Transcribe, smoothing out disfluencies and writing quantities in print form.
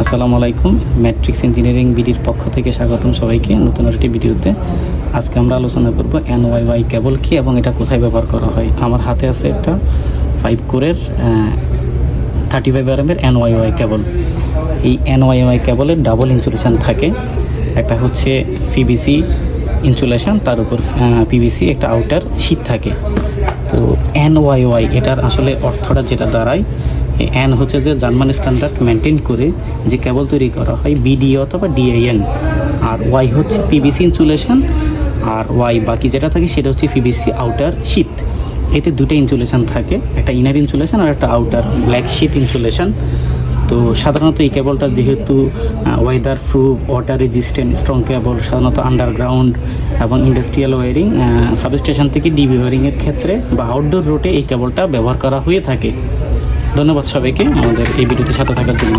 আসসালামু আলাইকুম। Matrix engineering বিডির পক্ষ থেকে স্বাগতম সবাইকে নতুন একটি ভিডিওতে। আজকে আমরা আলোচনা করব এনওয়াইওয়াই কেবল কি এবং এটা কোথায় ব্যবহার করা হয়। আমার হাতে আছে একটা 5 কোরের 35 RMএর এনওয়াইওয়াই কেবল। এই এনওয়াইওয়াই কেবলের ডাবল ইনসুলেশন থাকে। একটা হচ্ছে পিভিসি ইনসুলেশন, তার উপর পিভিসি একটা আউটার শীট থাকে। তো এনওয়াইওয়াই এটার আসলে অর্থটা যেটা দাঁড়ায়, এন হচ্ছে যে জার্মান স্ট্যান্ডার্ড মেনটেন করে যে কেবল তৈরি করা হয় বিডিএ অথবা ডিআইএন, আর ওয়াই হচ্ছে পিভিসি ইনসুলেশন, আর ওয়াই বাকি যেটা থাকে সেটা হচ্ছে পিভিসি আউটার শীট। এতে দুটো ইনসুলেশন থাকে, একটা ইনার ইনসুলেশন আর একটা আউটার ব্ল্যাক শীট ইনসুলেশন। তো সাধারণত এই কেবলটা যেহেতু weather proof, water resistant strong cable, সাধারণত আন্ডারগ্রাউন্ড এবং ইন্ডাস্ট্রিয়াল ওয়ারিং, সাবস্টেশন থেকে ডিবি ওয়ারিংয়ের ক্ষেত্রে বা আউটডোর রুটে এই কেবলটা ব্যবহার করা হয়ে থাকে। ধন্যবাদ সবাইকে আমাদের এই ভিডিওতে সাথে থাকার জন্য।